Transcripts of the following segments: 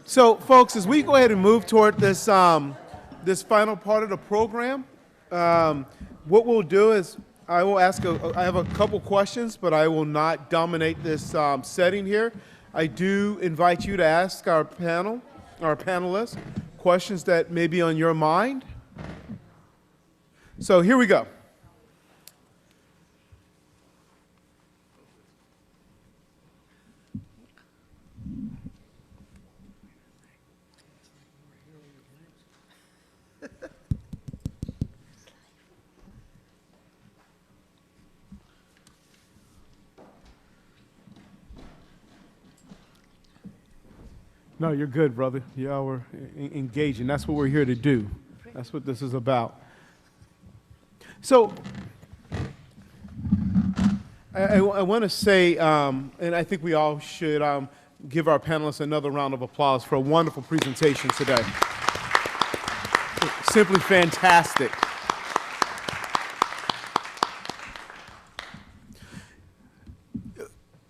So, folks, as we go ahead and move toward this this final part of the program, what we'll do is I will ask. I have a couple questions, but I will not dominate this setting here. I do invite you to ask our panelists, questions that may be on your mind. So here we go. No, you're good, brother. Yeah, we're engaging. That's what we're here to do. That's what this is about. So, I want to say, and I think we all should give our panelists another round of applause for a wonderful presentation today. Simply fantastic.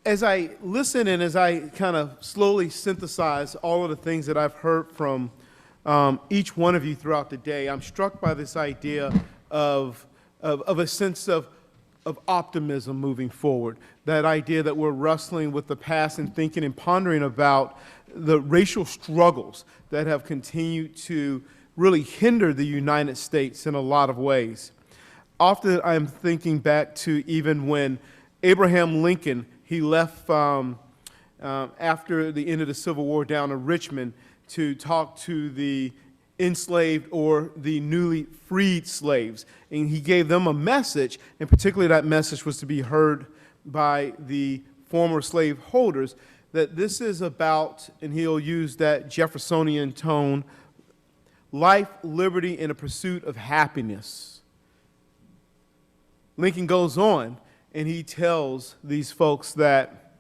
As I listen and as I kind of slowly synthesize all of the things that I've heard from each one of you throughout the day, I'm struck by this idea of a sense of optimism moving forward. That idea that we're wrestling with the past and thinking and pondering about the racial struggles that have continued to really hinder the United States in a lot of ways. Often I'm thinking back to even when Abraham Lincoln, he left after the end of the Civil War down to Richmond to talk to the enslaved or the newly freed slaves. And he gave them a message, and particularly that message was to be heard by the former slave holders, that this is about, and he'll use that Jeffersonian tone, life, liberty, and a pursuit of happiness. Lincoln goes on, and he tells these folks that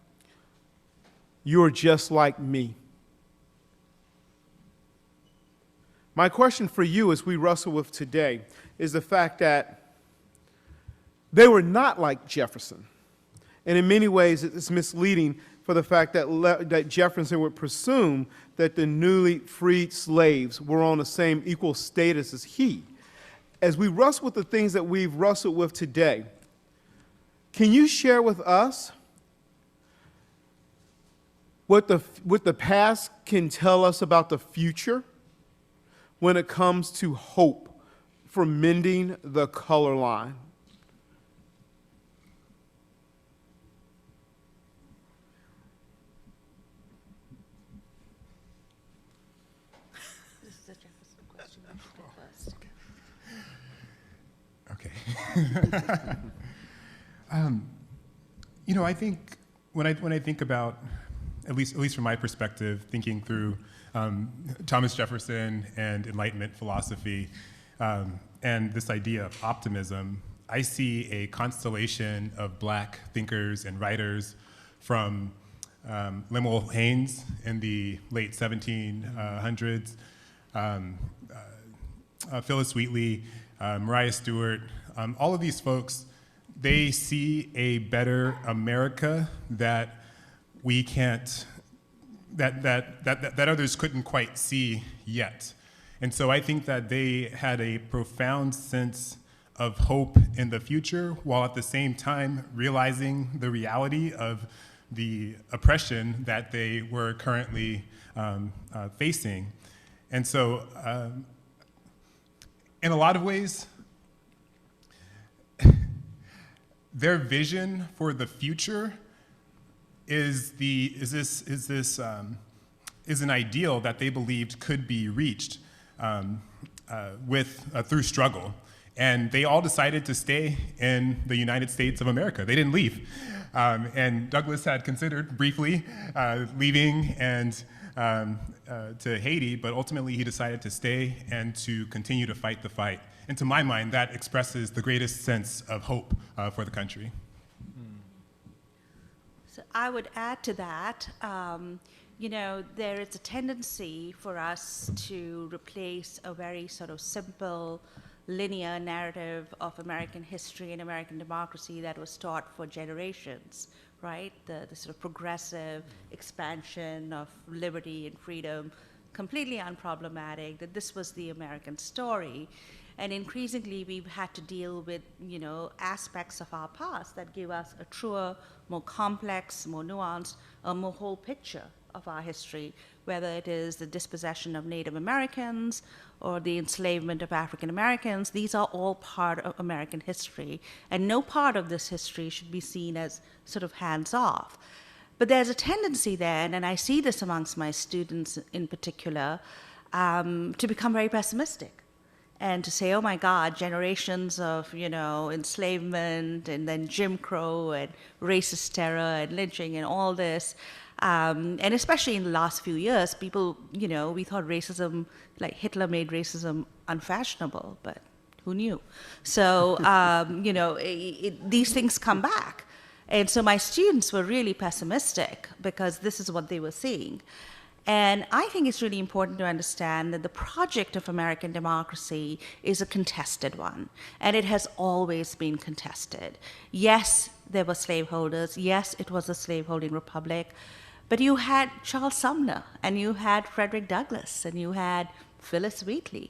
you're just like me. My question for you as we wrestle with today is the fact that they were not like Jefferson. And in many ways, it's misleading for the fact that Jefferson would presume that the newly freed slaves were on the same equal status as he. As we wrestle with the things that we've wrestled with today, can you share with us what the past can tell us about the future when it comes to hope for mending the color line? This is a Jefferson question. First. Okay. You know, I think when I think about, at least from my perspective, thinking through Thomas Jefferson and Enlightenment philosophy and this idea of optimism, I see a constellation of Black thinkers and writers from Lemuel Haynes in the late 1700s, Phyllis Wheatley, Mariah Stewart, all of these folks. They see a better America that we can't, that others couldn't quite see yet. And so I think that they had a profound sense of hope in the future, while at the same time realizing the reality of the oppression that they were currently facing. And so in a lot of ways, their vision for the future is an ideal that they believed could be reached through struggle. And they all decided to stay in the United States of America. They didn't leave. And Douglas had considered briefly leaving and to Haiti, but ultimately he decided to stay and to continue to fight the fight. And to my mind, that expresses the greatest sense of hope for the country. So I would add to that, there is a tendency for us to replace a very sort of simple, linear narrative of American history and American democracy that was taught for generations, right? The sort of progressive expansion of liberty and freedom, completely unproblematic, that this was the American story. And increasingly, we've had to deal with, aspects of our past that give us a truer, more complex, more nuanced, a more whole picture of our history, whether it is the dispossession of Native Americans or the enslavement of African Americans. These are all part of American history, and no part of this history should be seen as sort of hands-off. But there's a tendency then, and I see this amongst my students in particular, to become very pessimistic and to say, oh my God, generations of, enslavement and then Jim Crow and racist terror and lynching and all this. And especially in the last few years, people, we thought racism, like Hitler made racism unfashionable, but who knew? So, these things come back. And so my students were really pessimistic because this is what they were seeing. And I think it's really important to understand that the project of American democracy is a contested one, and it has always been contested. Yes, there were slaveholders. Yes, it was a slaveholding republic. But you had Charles Sumner, and you had Frederick Douglass, and you had Phyllis Wheatley,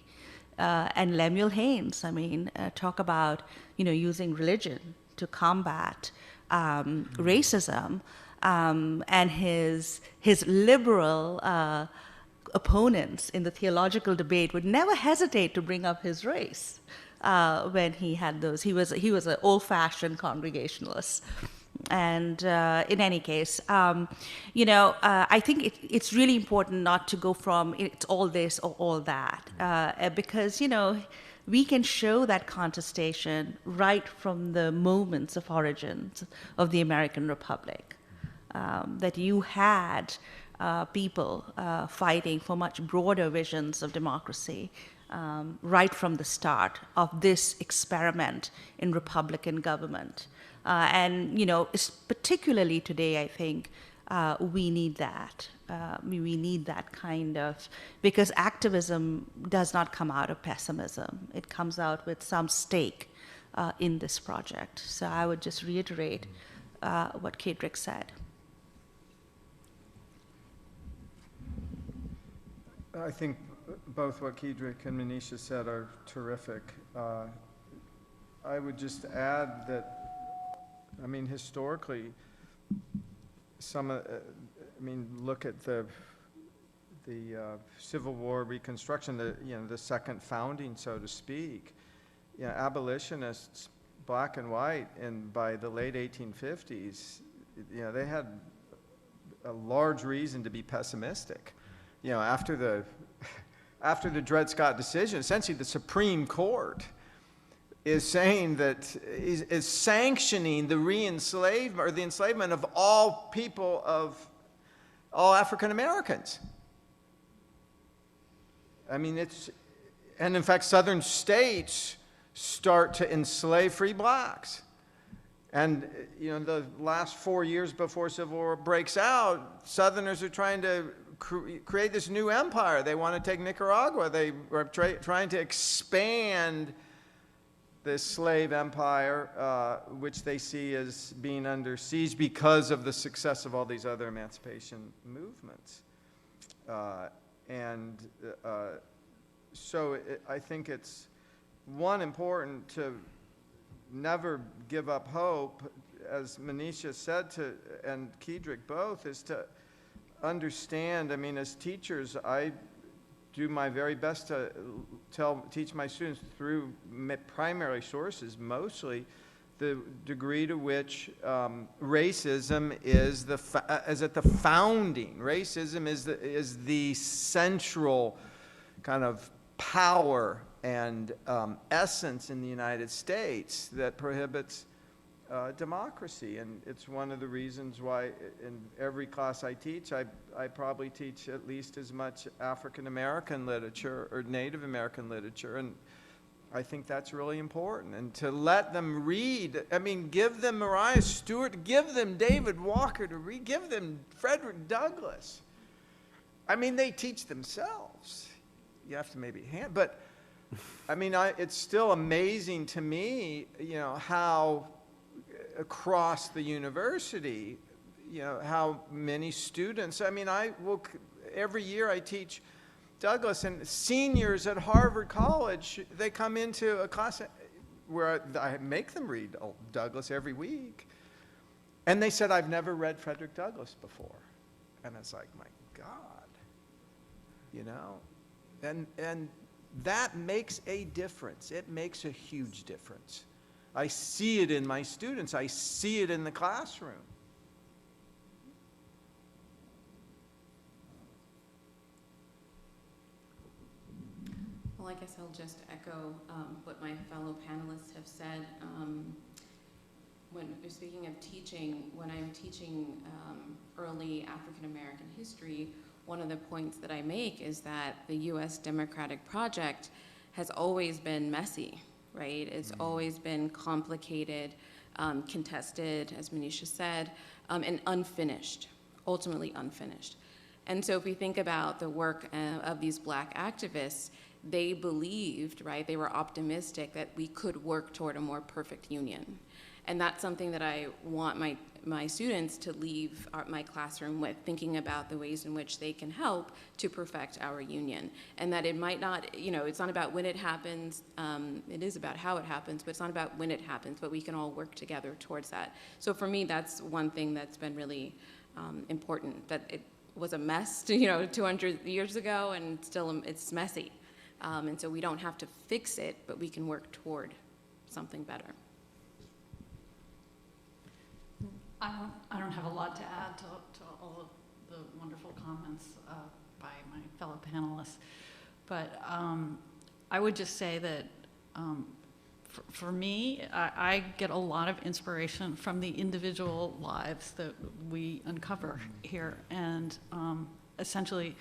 and Lemuel Haynes. I mean, talk about, using religion to combat racism. And his liberal opponents in the theological debate would never hesitate to bring up his race when he had those. He was an old-fashioned Congregationalist. And in any case, I think it's really important not to go from it's all this or all that, because, we can show that contestation right from the moments of origins of the American Republic. That you had people fighting for much broader visions of democracy right from the start of this experiment in Republican government. And, particularly today, I think, we need that. We need that kind of, because activism does not come out of pessimism. It comes out with some stake in this project. So I would just reiterate what Kedrick said. I think both what Kedrick and Manisha said are terrific. I would just add that, historically, look at the Civil War Reconstruction, the second founding, so to speak. Abolitionists, black and white, and by the late 1850s, they had a large reason to be pessimistic. After the Dred Scott decision, essentially the Supreme Court is saying that is sanctioning the re-enslavement or the enslavement of all people, of all African Americans. And in fact, southern states start to enslave free blacks. And, the last 4 years before Civil War breaks out, Southerners are trying to create this new empire. They want to take Nicaragua. They are trying to expand this slave empire, which they see as being under siege because of the success of all these other emancipation movements. So I think it's, one, important to never give up hope, as Manisha said and Kedrick both, is to understand. As teachers, I do my very best to teach my students through primary sources, mostly, the degree to which racism is at the founding. Racism is the central kind of power and essence in the United States that prohibits democracy. And it's one of the reasons why in every class I teach, I probably teach at least as much African American literature or Native American literature. And I think that's really important. And to let them read, give them Mariah Stewart, give them David Walker to read, give them Frederick Douglass. I mean, they teach themselves. You have to maybe but I mean, it's still amazing to me, you know, how across the university, you know, how many students, I mean, every year I teach Douglas, and seniors at Harvard College, they come into a class where I make them read Douglas every week. And they said, I've never read Frederick Douglass before. And it's like, my God, you know? And that makes a difference. It makes a huge difference. I see it in my students. I see it in the classroom. Well, I guess I'll just echo what my fellow panelists have said. When you're speaking of teaching, when I'm teaching early African American history, one of the points that I make is that the U.S. democratic project has always been messy, right? It's always been complicated, contested, as Manisha said, and unfinished, ultimately unfinished. And so if we think about the work of these Black activists, they believed, right, they were optimistic that we could work toward a more perfect union. And that's something that I want my students to leave my classroom with, thinking about the ways in which they can help to perfect our union. And that it might not, you know, it's not about when it happens, it is about how it happens, but it's not about when it happens, but we can all work together towards that. So for me, that's one thing that's been really important, that it was a mess, you know, 200 years ago, and still it's messy. And so we don't have to fix it, but we can work toward something better. I don't have a lot to add to all of the wonderful comments by my fellow panelists, but I would just say that for me, I get a lot of inspiration from the individual lives that we uncover here, and essentially,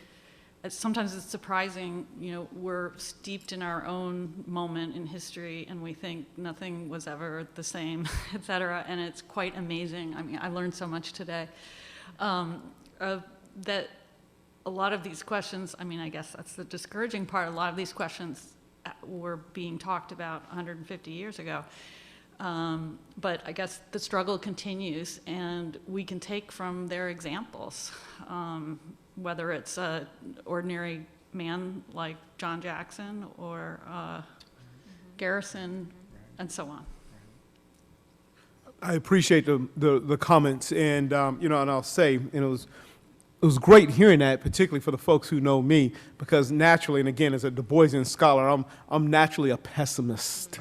sometimes it's surprising, you know, we're steeped in our own moment in history and we think nothing was ever the same, et cetera, and it's quite amazing. I mean, I learned so much today. That a lot of these questions, I mean, I guess that's the discouraging part, a lot of these questions were being talked about 150 years ago. But I guess the struggle continues, and we can take from their examples. Whether it's an ordinary man like John Jackson or Garrison, and so on. I appreciate the comments, and you know, and I'll say, and it was great hearing that, particularly for the folks who know me, because naturally, and again, as a Du Boisian scholar, I'm naturally a pessimist.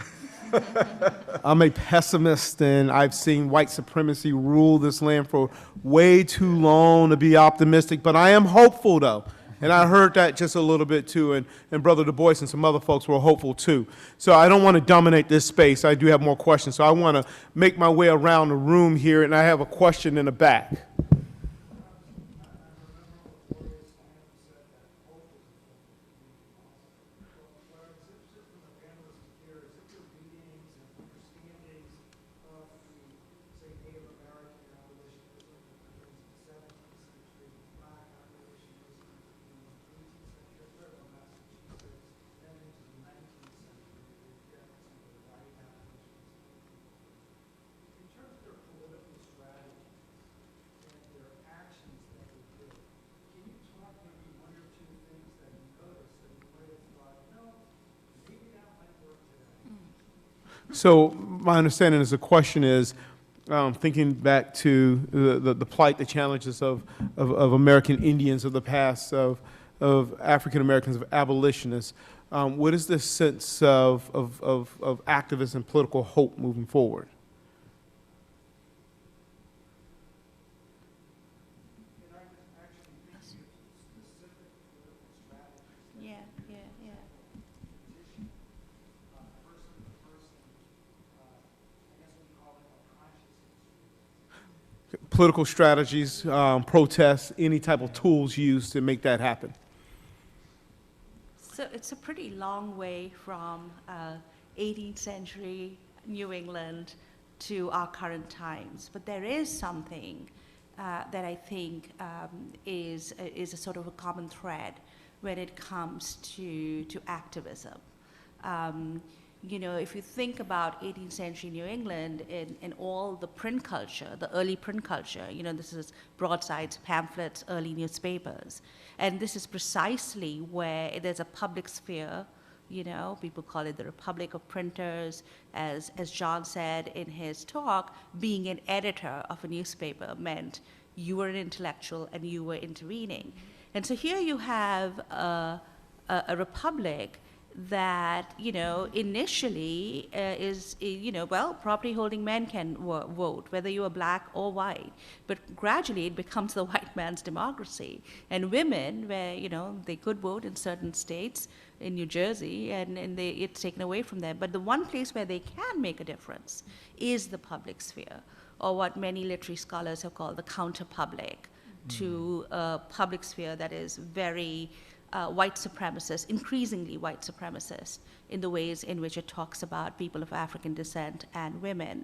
I'm a pessimist, and I've seen white supremacy rule this land for way too long to be optimistic, but I am hopeful, though. And I heard that just a little bit, too, and Brother Du Bois and some other folks were hopeful, too. So I don't want to dominate this space. I do have more questions, so I want to make my way around the room here, and I have a question in the back. So my understanding is the question is, thinking back to the plight, the challenges of American Indians of the past, of African Americans, of abolitionists, what is this sense of activist and political hope moving forward? Political strategies, protests, any type of tools used to make that happen? So it's a pretty long way from 18th century New England to our current times, but there is something that I think is a sort of a common thread when it comes to activism. You know, if you think about 18th century New England and all the print culture, the early print culture, you know, this is broadsides, pamphlets, early newspapers. And this is precisely where there's a public sphere, you know, people call it the Republic of Printers. As John said in his talk, being an editor of a newspaper meant you were an intellectual and you were intervening. And so here you have a republic that, you know, initially you know, well, property holding men can vote, whether you are black or white, but gradually it becomes the white man's democracy. And women, where, you know, they could vote in certain states, in New Jersey, and it's taken away from them. But the one place where they can make a difference is the public sphere, or what many literary scholars have called the counter-public, to a public sphere that is very white supremacist, increasingly white supremacist, in the ways in which it talks about people of African descent and women.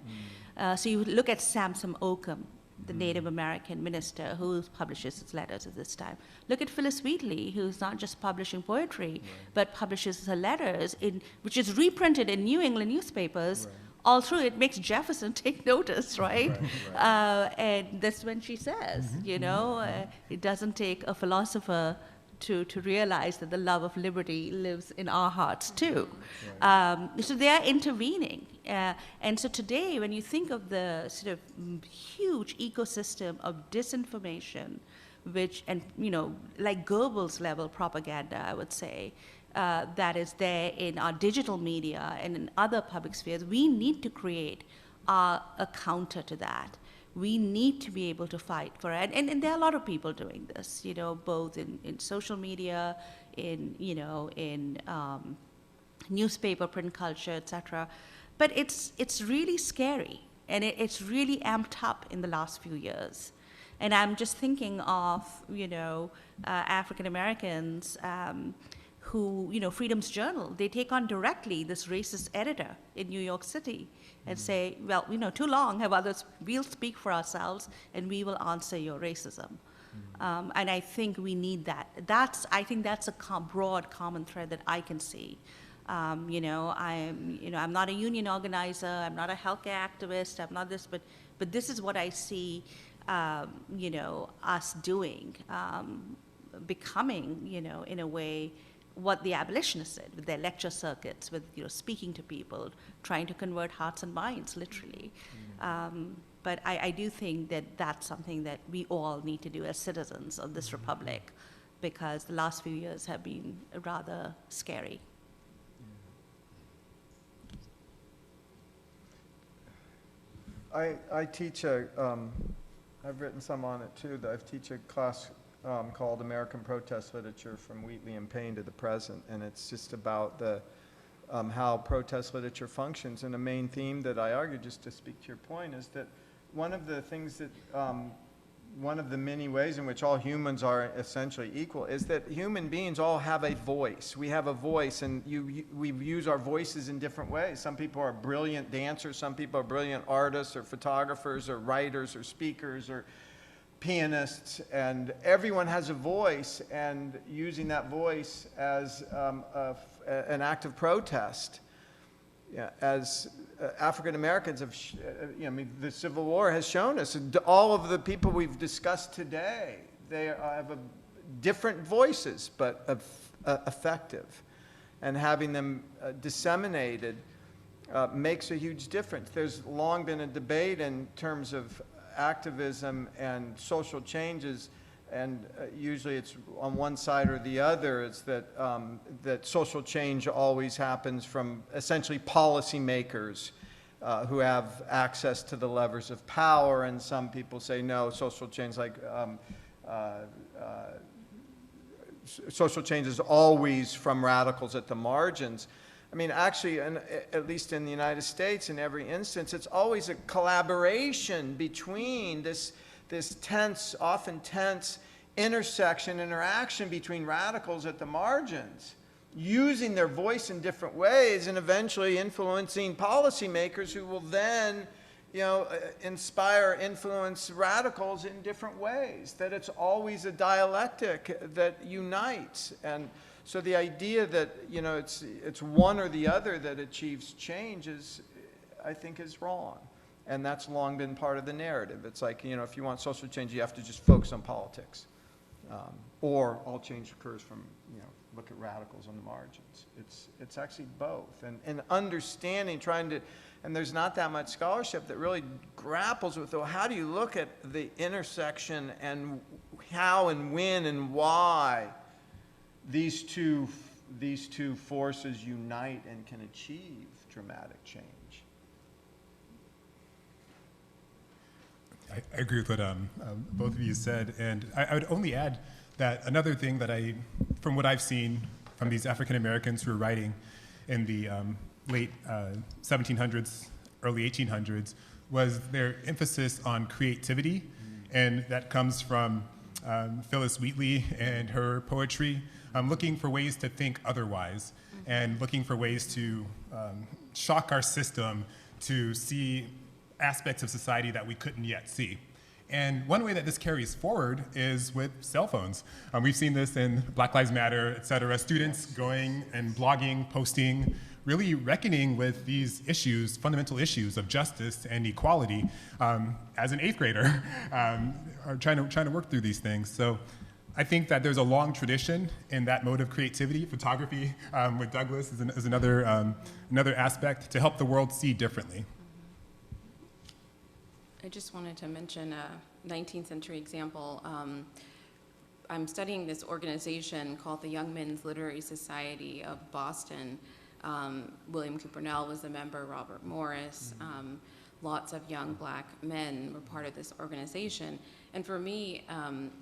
So you look at Samson Occam, the Native American minister who publishes his letters at this time. Look at Phyllis Wheatley, who's not just publishing poetry, but publishes her letters, which is reprinted in New England newspapers. All through it makes Jefferson take notice, right? And that's when she says, you know, it doesn't take a philosopher to realize that the love of liberty lives in our hearts too. So they are intervening. And so today, when you think of the sort of huge ecosystem of disinformation, and, you know, like Goebbels level propaganda, I would say, that is there in our digital media and in other public spheres, we need to create a counter to that. We need to be able to fight for it. And there are a lot of people doing this, you know, both in social media, in, you know, in newspaper, print culture, et cetera. But it's really scary, and it's really amped up in the last few years. And I'm just thinking of, you know, African Americans who, you know, Freedom's Journal, they take on directly this racist editor in New York City and say, well, you know, too long have others, we'll speak for ourselves and we will answer your racism. And I think we need that. I think that's a broad common thread that I can see. You know, I'm not a union organizer, I'm not a healthcare activist, I'm not this, but this is what I see, you know, us doing, becoming, you know, in a way, what the abolitionists did with their lecture circuits, with, you know, speaking to people, trying to convert hearts and minds, literally. But I do think that that's something that we all need to do as citizens of this republic, because the last few years have been rather scary. I teach I've written some on it too, I teach a class called American Protest Literature from Wheatley and Payne to the Present, and it's just about how protest literature functions. And a main theme that I argue, just to speak to your point, is that one of the things that, one of the many ways in which all humans are essentially equal is that human beings all have a voice. We have a voice, and we use our voices in different ways. Some people are brilliant dancers, some people are brilliant artists or photographers or writers or speakers or pianists, and everyone has a voice, and using that voice as an act of protest. Yeah, as African Americans have, you know, I mean, the Civil War has shown us, all of the people we've discussed today, they have different voices, but effective. And having them disseminated makes a huge difference. There's long been a debate in terms of activism and social changes, and usually it's on one side or the other. It's that that social change always happens from essentially policymakers who have access to the levers of power, and some people say no, social change social change is always from radicals at the margins. I mean, actually, at least in the United States, in every instance, it's always a collaboration between this tense, often tense interaction between radicals at the margins, using their voice in different ways and eventually influencing policymakers who will then inspire, influence radicals in different ways, that it's always a dialectic that unites. And so the idea that, it's one or the other that achieves change I think is wrong. And that's long been part of the narrative. It's like, if you want social change, you have to just focus on politics. Or all change occurs from, look at radicals on the margins. It's actually both. And understanding, and there's not that much scholarship that really grapples with, well, how do you look at the intersection and how and when and why these two forces unite and can achieve dramatic change? I agree with what both of you said, and I would only add that another thing that from what I've seen from these African Americans who were writing in the late 1700s, early 1800s, was their emphasis on creativity, and that comes from Phyllis Wheatley and her poetry, looking for ways to think otherwise, and looking for ways to shock our system to see aspects of society that we couldn't yet see. And one way that this carries forward is with cell phones. We've seen this in Black Lives Matter, et cetera, students going and blogging, posting, really reckoning with these issues, fundamental issues of justice and equality, as an 8th grader, are trying to work through these things. So I think that there's a long tradition in that mode of creativity. Photography with Douglas is another aspect to help the world see differently. I just wanted to mention a 19th century example. I'm studying this organization called the Young Men's Literary Society of Boston. William Cooper-Nell was a member, Robert Morris. Lots of young black men were part of this organization. And for me,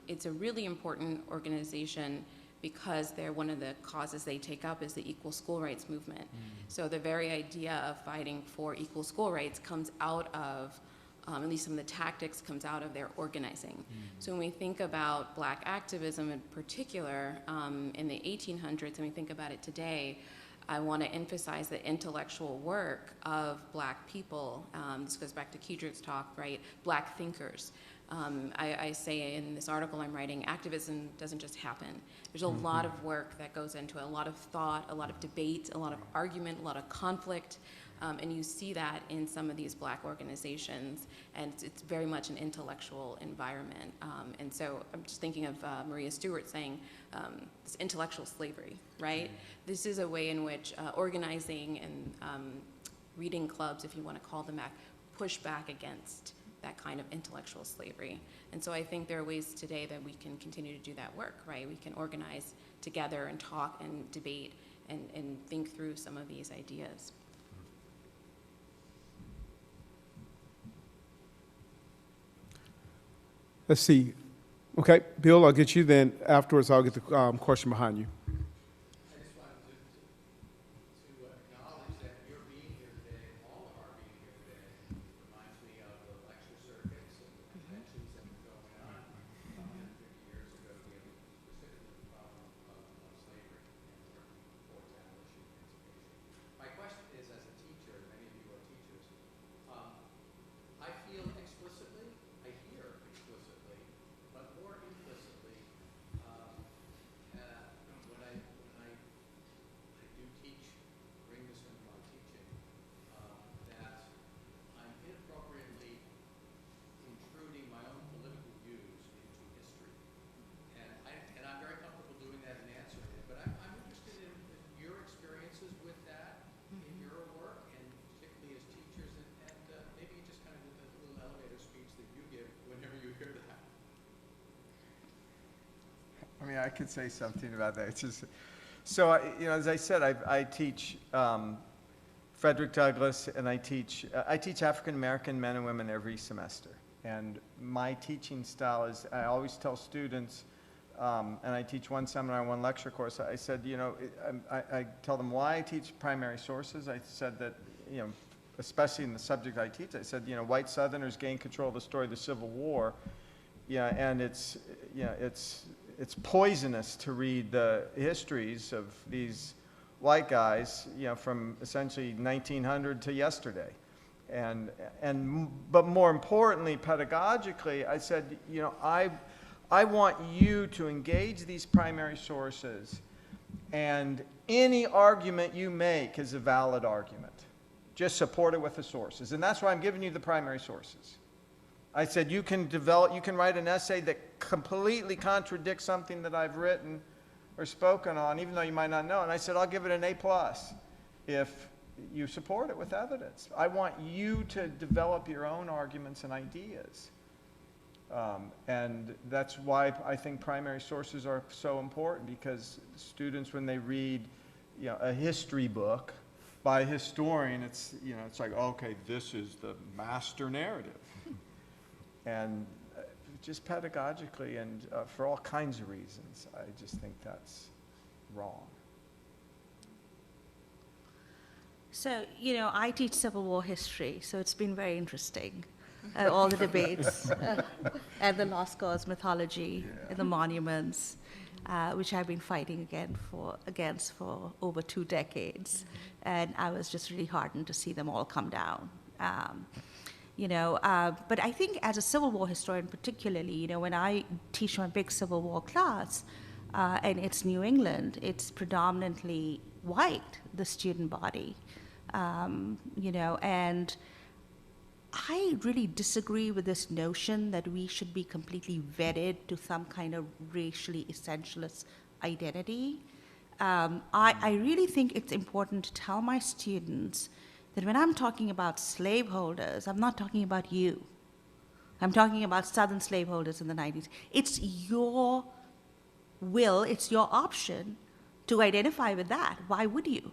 it's a really important organization because one of the causes they take up is the equal school rights movement. So the very idea of fighting for equal school rights comes out of at least some of the tactics comes out of their organizing. So when we think about black activism in particular in the 1800s, and we think about it today, I want to emphasize the intellectual work of black people. This goes back to Kedrick's talk, right? Black thinkers. I say in this article I'm writing, activism doesn't just happen. There's a lot of work that goes into it, a lot of thought, a lot of debate, a lot of argument, a lot of conflict. And you see that in some of these black organizations, and it's very much an intellectual environment. And so I'm just thinking of Maria Stewart saying this intellectual slavery, right? This is a way in which organizing and reading clubs, if you want to call them that, push back against that kind of intellectual slavery. And so I think there are ways today that we can continue to do that work, right? We can organize together and talk and debate and think through some of these ideas. Let's see. Okay, Bill, I'll get you then. Afterwards, I'll get the question behind you. I just wanted to acknowledge that your being here today, all of our being here today, reminds me of the lecture circuits and the conventions that were going on 150 years ago dealing specifically with the problem of slavery and working towards abolition and emancipation. My question is, as a teacher, many of you are teachers, I feel explicitly, I hear explicitly, but more implicitly, when I do teach, bring this into my teaching, that I'm inappropriately intruding my own political views into history. And I'm very comfortable doing that and answering it, but I'm interested in your experiences with that in your work, and particularly as teachers, and maybe just kind of with a little elevator speech that you give whenever you hear that. I mean, I could say something about that. It's just, so, as I said, I teach Frederick Douglass, and I teach African American men and women every semester. And my teaching style is, I always tell students, and I teach one seminar, one lecture course. I said, I tell them why I teach primary sources. I said that, especially in the subject I teach, I said, white Southerners gained control of the story of the Civil War. And it's poisonous to read the histories of these white guys, from essentially 1900 to yesterday. But more importantly, pedagogically, I said, you know, I want you to engage these primary sources, and any argument you make is a valid argument. Just support it with the sources. And that's why I'm giving you the primary sources. I said you can write an essay that completely contradicts something that I've written or spoken on, even though you might not know. And I said, I'll give it an A+ if you support it with evidence. I want you to develop your own arguments and ideas. And that's why I think primary sources are so important, because students, when they read, you know, a history book by a historian, it's, you know, it's like, okay, this is the master narrative. And just pedagogically and for all kinds of reasons, I just think that's wrong. So, you know, I teach Civil War history, so it's been very interesting. All the debates and the lost cause mythology and the monuments, which I've been fighting against for over 2 decades. And I was just really heartened to see them all come down. You know, but I think as a Civil War historian particularly, you know, when I teach my big Civil War class, and it's New England, it's predominantly white, the student body, you know, and I really disagree with this notion that we should be completely wedded to some kind of racially essentialist identity. I really think it's important to tell my students that when I'm talking about slaveholders, I'm not talking about you. I'm talking about Southern slaveholders in the 90s. It's your will, it's your option to identify with that. Why would you?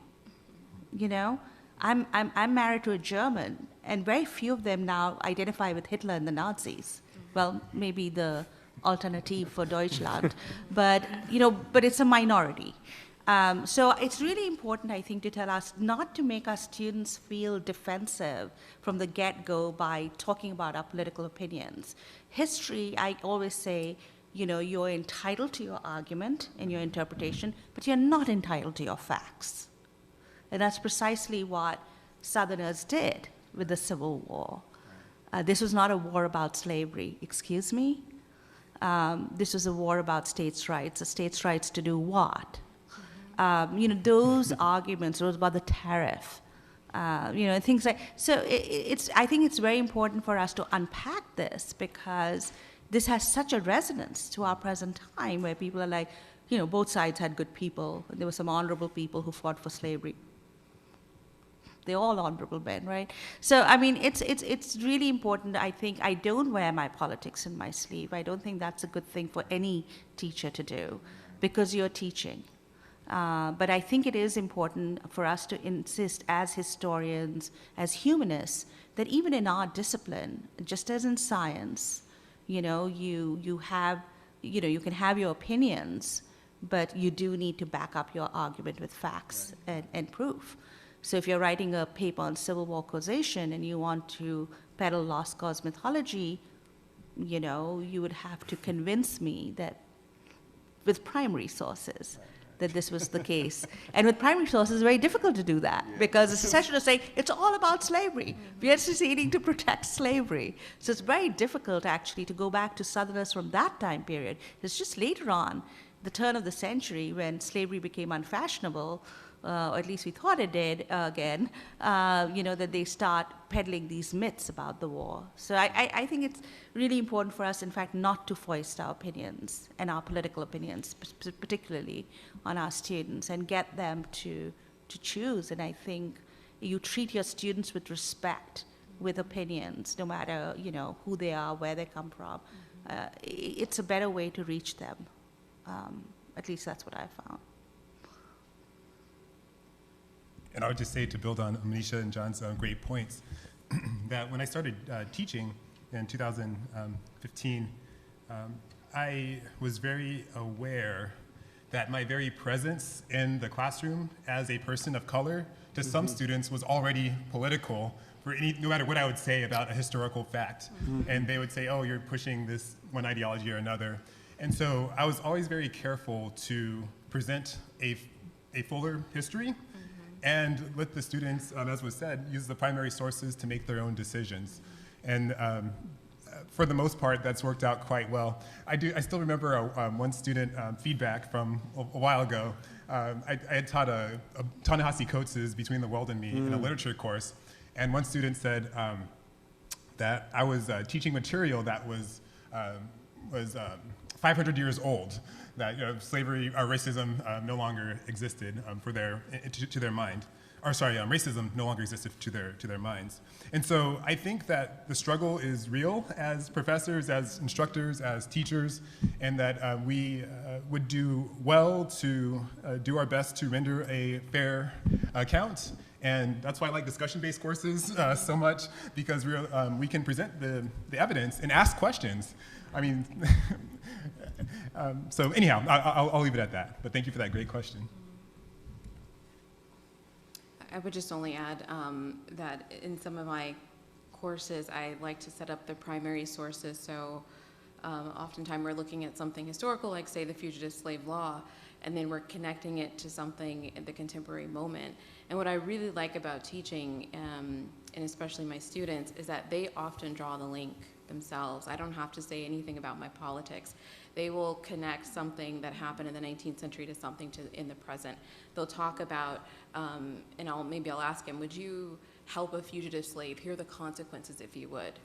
You know, I'm married to a German, and very few of them now identify with Hitler and the Nazis. Well, maybe the Alternative for Deutschland, but, you know, but it's a minority. So it's really important, I think, to tell us not to make our students feel defensive from the get-go by talking about our political opinions. History, I always say, you know, you're entitled to your argument and your interpretation, but you're not entitled to your facts. And that's precisely what Southerners did with the Civil War. This was not a war about slavery, excuse me. This was a war about states' rights. The states' rights to do what? You know, those arguments, those about the tariff, you know, things like, so I think it's very important for us to unpack this, because this has such a resonance to our present time, where people are like, you know, both sides had good people. There were some honorable people who fought for slavery. They're all honorable men, right? So, I mean, it's really important. I think I don't wear my politics in my sleeve. I don't think that's a good thing for any teacher to do, because you're teaching. But I think it is important for us to insist as historians, as humanists, that even in our discipline, just as in science, you know, you can have your opinions, but you do need to back up your argument with facts and proof. So if you're writing a paper on Civil War causation and you want to peddle lost cause mythology, you know, you would have to convince me that with primary sources that this was the case. And with primary sources, it's very difficult to do that, because the secessionists say it's all about slavery. We are seceding to protect slavery. So it's very difficult, actually, to go back to Southerners from that time period. It's just later on, the turn of the century, when slavery became unfashionable, or at least we thought it did again, you know, that they start peddling these myths about the war. So I think it's really important for us, in fact, not to foist our opinions and our political opinions, particularly on our students, and get them to choose. And I think you treat your students with respect, with opinions, no matter, you know, who they are, where they come from. It's a better way to reach them. At least that's what I found. And I would just say, to build on Manisha and John's great points, that when I started teaching in 2015, I was very aware that my very presence in the classroom as a person of color to some students was already political, for no matter what I would say about a historical fact. And they would say, oh, you're pushing this one ideology or another. And so I was always very careful to present a fuller history, and let the students, as was said, use the primary sources to make their own decisions. And for the most part, that's worked out quite well. I still remember one student feedback from a while ago. I had taught a Ta-Nehisi Coates' Between the World and Me in a literature course, and one student said that I was teaching material that was 500 years old, that slavery or racism no longer existed to their mind. Or sorry, racism no longer existed to their minds. And so I think that the struggle is real as professors, as instructors, as teachers, and that we would do well to do our best to render a fair account. And that's why I like discussion-based courses so much, because we can present the evidence and ask questions. I mean, so anyhow, I'll leave it at that. But thank you for that great question. I would just only add that in some of my courses, I like to set up the primary sources. So oftentimes we're looking at something historical, like say the fugitive slave law, and then we're connecting it to something in the contemporary moment. And what I really like about teaching, and especially my students, is that they often draw the link themselves. I don't have to say anything about my politics. They will connect something that happened in the 19th century to something in the present. They'll talk about, and maybe I'll ask him, would you help a fugitive slave? Here are the consequences if you would.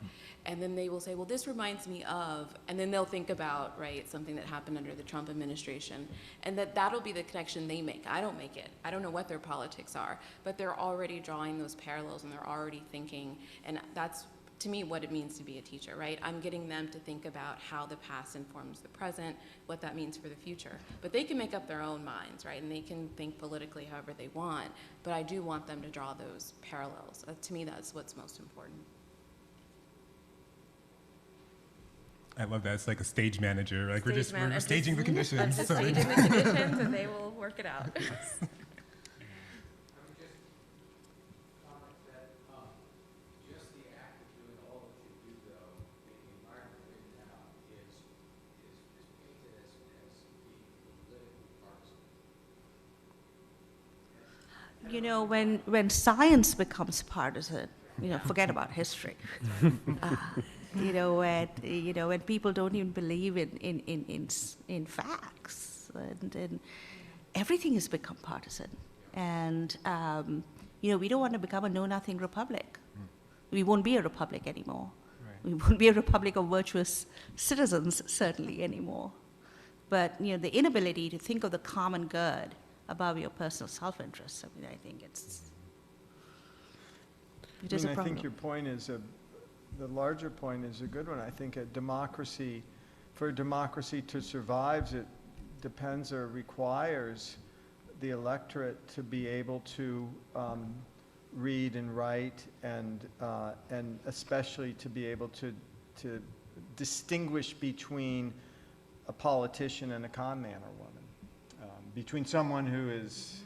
And then they will say, well, this reminds me of, and then they'll think about, right, something that happened under the Trump administration. And that'll be the connection they make. I don't make it. I don't know what their politics are, but they're already drawing those parallels and they're already thinking, and that's, to me, what it means to be a teacher, right? I'm getting them to think about how the past informs the present, what that means for the future. But they can make up their own minds, right? And they can think politically however they want, but I do want them to draw those parallels. To me, that's what's most important. I love that. It's like a stage manager. Like we're staging the conditions. I'm just staging the conditions, and they will work it out. You know, when science becomes partisan, forget about history. When people don't even believe in facts, and everything has become partisan. And we don't want to become a know-nothing republic. We won't be a republic anymore. Right. We won't be a republic of virtuous citizens, certainly, anymore. But the inability to think of the common good above your personal self-interest, I think it is a problem. I think your point is the larger point is a good one. I think for a democracy to survive, it depends or requires the electorate to be able to read and write, and especially to be able to distinguish between a politician and a con man or woman, between someone who is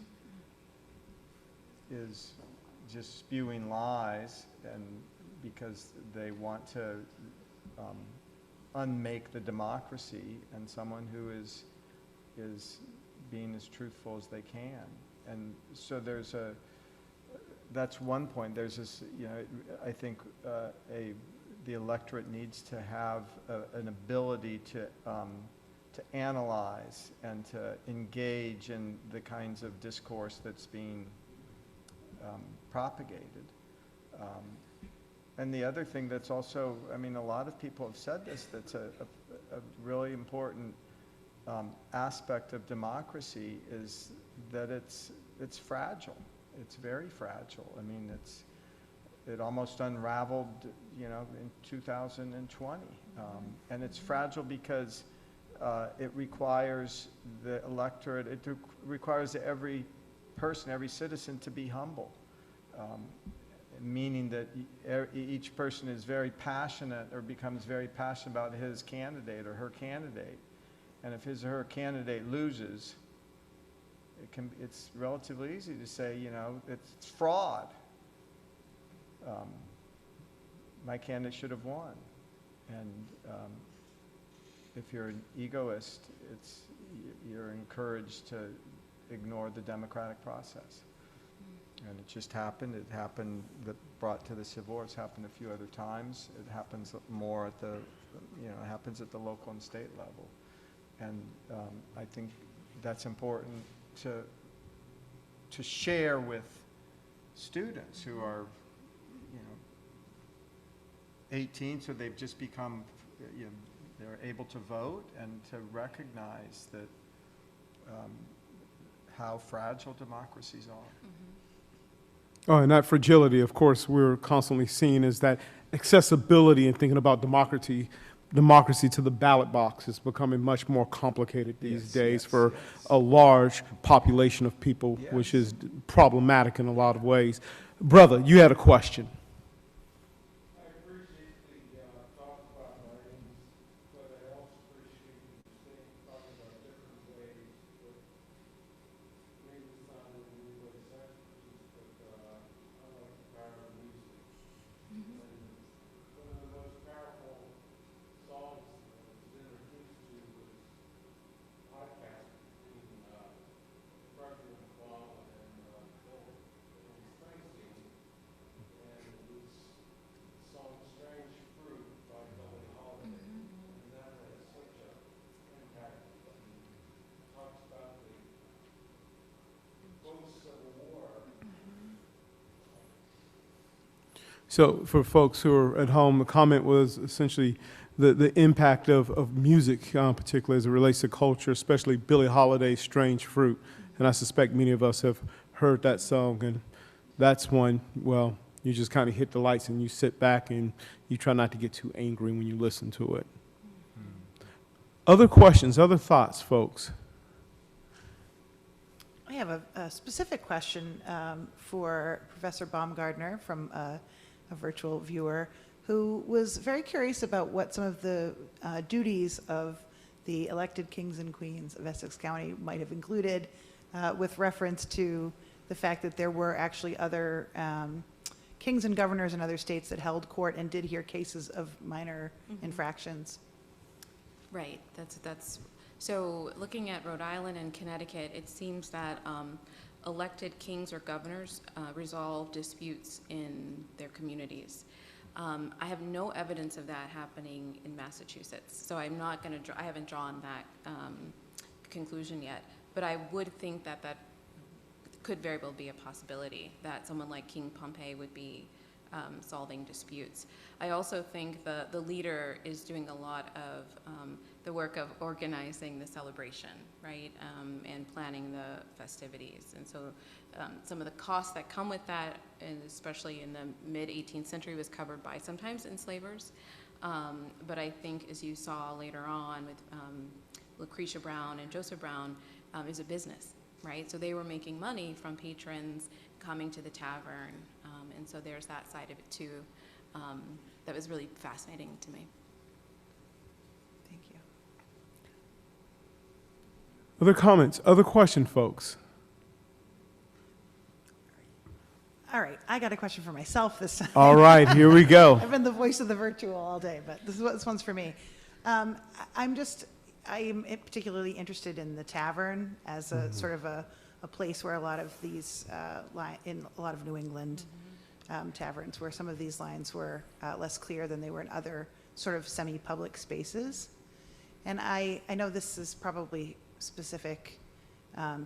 just spewing lies and because they want to unmake the democracy, and someone who is being as truthful as they can. And so that's one point. There's this, I think the electorate needs to have an ability to analyze and to engage in the kinds of discourse that's being propagated. And the other thing that's also, a lot of people have said this, that's a really important aspect of democracy, is that it's fragile. It's very fragile. It almost unraveled, in 2020. And it's fragile because it requires the electorate, it requires every person, every citizen to be humble. Meaning that each person is very passionate or becomes very passionate about his candidate or her candidate. And if his or her candidate loses, it's relatively easy to say, it's fraud. My candidate should have won. And if you're an egoist, you're encouraged to ignore the democratic process. And it just happened. It happened, that brought to the Civil War. It's happened a few other times. It happens more at the, it happens at the local and state level. And I think that's important to share with students who are, 18, so they've just become, they're able to vote, and to recognize that how fragile democracies are. Oh, and that fragility, of course, we're constantly seeing is that accessibility and thinking about democracy to the ballot box is becoming much more complicated these days for a large population of people, which is problematic in a lot of ways. Brother, you had a question. I appreciate the talk about writings, but I also appreciate you talking about different ways with maybe it's not in any way expertise, but I like the power of music. And one of the most powerful songs that I was introduced to was podcast between President Obama and Bill Springsteen. And it was the song Strange Fruit by Billie Holiday. And that had such an impact. It talks about the post-Civil War. So for folks who are at home, the comment was essentially the impact of music, particularly as it relates to culture, especially Billie Holiday's Strange Fruit. And I suspect many of us have heard that song, and that's one, well, you just kind of hit the lights and you sit back and you try not to get too angry when you listen to it. Other questions, other thoughts, folks? I have a specific question for Professor Baumgardner from a virtual viewer who was very curious about what some of the duties of the elected kings and queens of Essex County might have included, with reference to the fact that there were actually other kings and governors in other states that held court and did hear cases of minor infractions. Right, that's, so looking at Rhode Island and Connecticut, it seems that elected kings or governors resolve disputes in their communities. I have no evidence of that happening in Massachusetts, so I'm not going to, I haven't drawn that conclusion yet, but I would think that that could very well be a possibility, that someone like King Pompey would be solving disputes. I also think the leader is doing a lot of the work of organizing the celebration, right, and planning the festivities. And so some of the costs that come with that, and especially in the mid-18th century, was covered by sometimes enslavers. But I think, as you saw later on with Lucretia Brown and Joseph Brown, is a business, right? So they were making money from patrons coming to the tavern. And so there's that side of it too. That was really fascinating to me. Thank you. Other comments, other questions, folks? All right, I got a question for myself this time. All right, here we go. I've been the voice of the virtual all day, but this one's for me. I am particularly interested in the tavern as a sort of a place where a lot of these, in a lot of New England taverns, where some of these lines were less clear than they were in other sort of semi-public spaces. And I know this is probably specific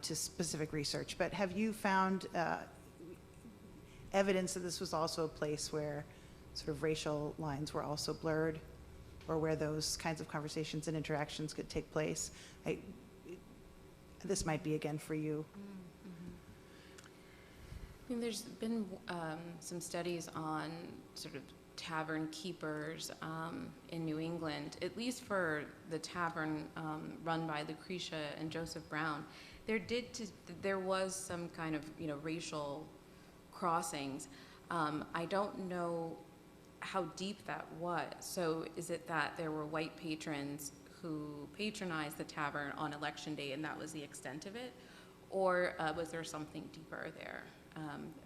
to specific research, but have you found evidence that this was also a place where sort of racial lines were also blurred, or where those kinds of conversations and interactions could take place? This might be again for you. I mean, there's been some studies on sort of tavern keepers in New England, at least for the tavern run by Lucretia and Joseph Brown. There was some kind of racial crossings. I don't know how deep that was. So is it that there were white patrons who patronized the tavern on election day and that was the extent of it? Or was there something deeper there?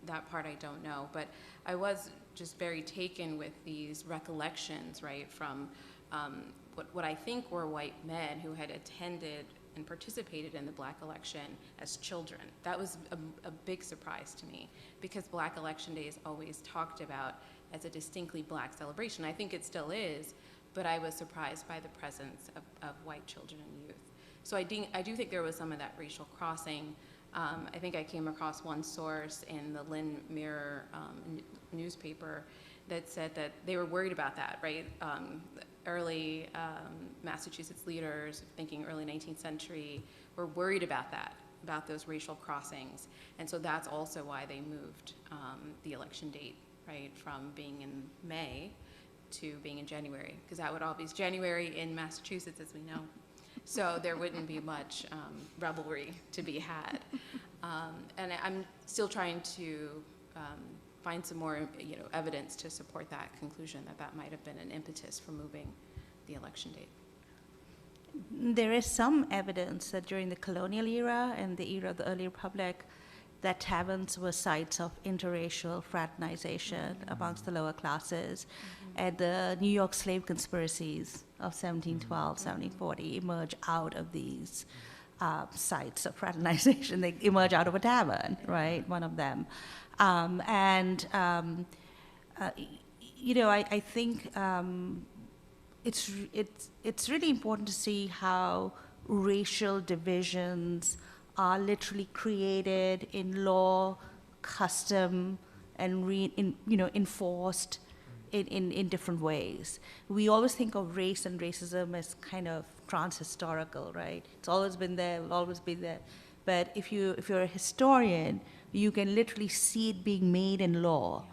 That part I don't know, but I was just very taken with these recollections, right, from what I think were white men who had attended and participated in the black election as children. That was a big surprise to me, because Black Election Day is always talked about as a distinctly black celebration. I think it still is, but I was surprised by the presence of white children and youth. So I do think there was some of that racial crossing. I think I came across one source in the Lynn Mirror newspaper that said that they were worried about that, right? Early Massachusetts leaders, thinking early 19th century, were worried about that, about those racial crossings. And so that's also why they moved the election date, right, from being in May to being in January, because that would all be January in Massachusetts, as we know. So there wouldn't be much revelry to be had. And I'm still trying to find some more, evidence to support that conclusion that might have been an impetus for moving the election date. There is some evidence that during the colonial era and the era of the early republic, that taverns were sites of interracial fraternization amongst the lower classes. And the New York slave conspiracies of 1712, 1740 emerge out of these sites of fraternization. They emerge out of a tavern, right? One of them. I think it's really important to see how racial divisions are literally created in law, custom, and enforced in different ways. We always think of race and racism as kind of trans-historical, right? It's always been there, will always be there. But if you're a historian, you can literally see it being made in law,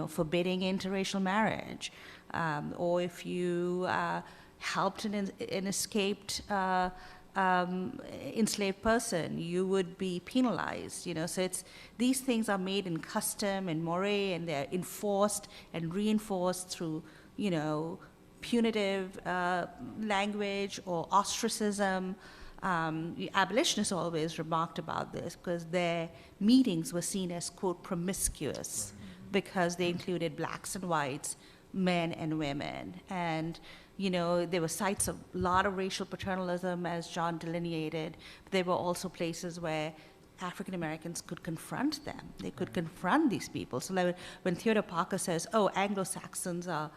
forbidding interracial marriage. Or if you helped an escaped enslaved person, you would be penalized. So these things are made in custom and moray, and they're enforced and reinforced through, punitive language or ostracism. Abolitionists always remarked about this because their meetings were seen as, quote, promiscuous, because they included blacks and whites, men and women. And, there were sites of a lot of racial paternalism, as John delineated. But there were also places where African Americans could confront them. They could confront these people. So like when Theodore Parker says, oh, Anglo-Saxons are,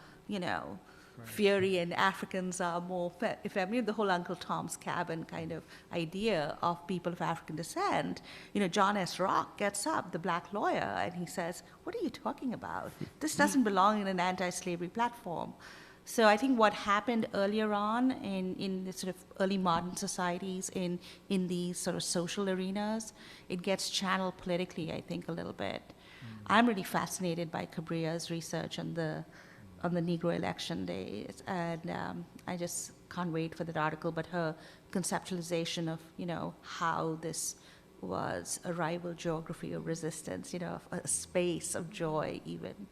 fiery and Africans are more feminine, the whole Uncle Tom's Cabin kind of idea of people of African descent, John S. Rock gets up, the black lawyer, and he says, what are you talking about? This doesn't belong in an anti-slavery platform. So I think what happened earlier on in the sort of early modern societies in these sort of social arenas, it gets channeled politically, I think, a little bit. I'm really fascinated by Cabria's research on the Negro election days, and I just can't wait for that article, but her conceptualization of, how this was a rival geography of resistance, a space of joy even.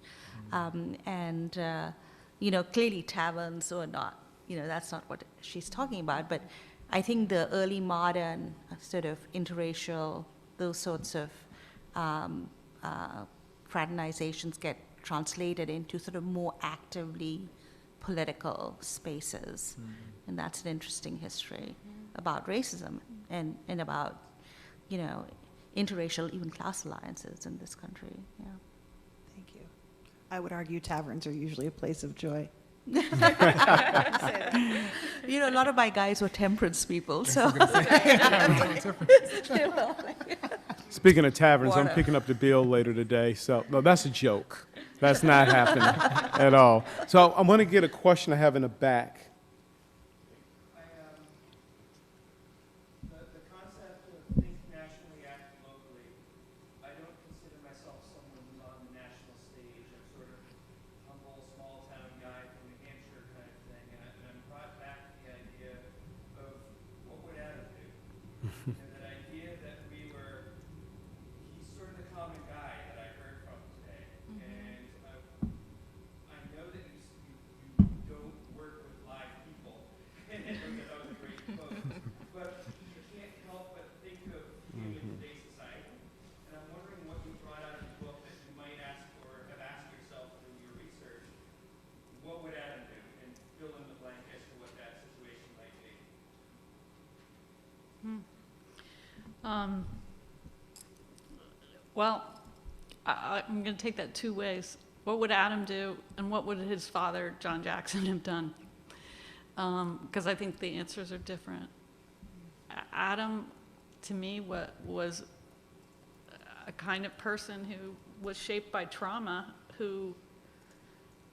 Clearly taverns or not, that's not what she's talking about, but I think the early modern sort of interracial, those sorts of fraternizations get translated into sort of more actively political spaces. And that's an interesting history about racism and about, interracial, even class alliances in this country. Yeah. Thank you. I would argue taverns are usually a place of joy. A lot of my guys were temperance people, so. Speaking of taverns, Water. I'm picking up the bill later today, so, no, that's a joke. That's not happening at all. So I'm going to get a question I have in the back. The concept of think nationally, act locally, I don't consider myself someone who's on the national stage. I'm sort of humble, small town guy from New Hampshire kind of thing, and I'm brought back to the idea of what would Adam do? That idea that he's sort of the common guy that I heard from today. And I know that you don't work with live Well, I'm going to take that two ways. What would Adam do, and what would his father, John Jackson, have done? Because I think the answers are different. Adam, to me, was a kind of person who was shaped by trauma, who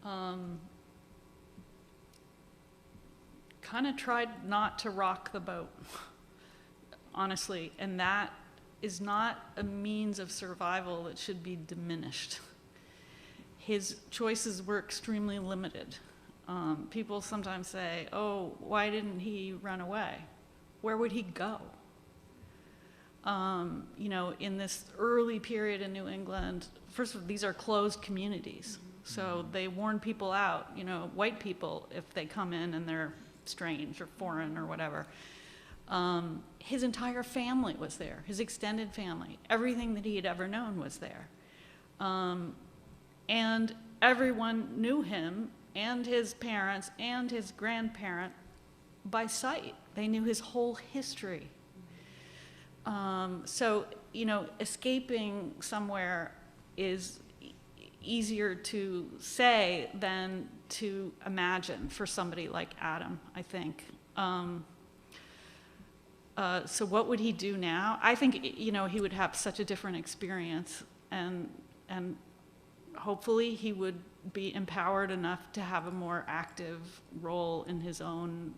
kind of tried not to rock the boat, honestly, and that is not a means of survival that should be diminished. His choices were extremely limited. People sometimes say, oh, why didn't he run away? Where would he go? You know, in this early period in New England, first of all, these are closed communities. So they warn people out, you know, white people, if they come in and they're strange or foreign or whatever. His entire family was there, his extended family. Everything that he had ever known was there. And everyone knew him and his parents and his grandparent by sight. They knew his whole history. So, you know, escaping somewhere is easier to say than to imagine for somebody like Adam, I think. So what would he do now? I think, you know, he would have such a different experience, and hopefully he would be empowered enough to have a more active role in his own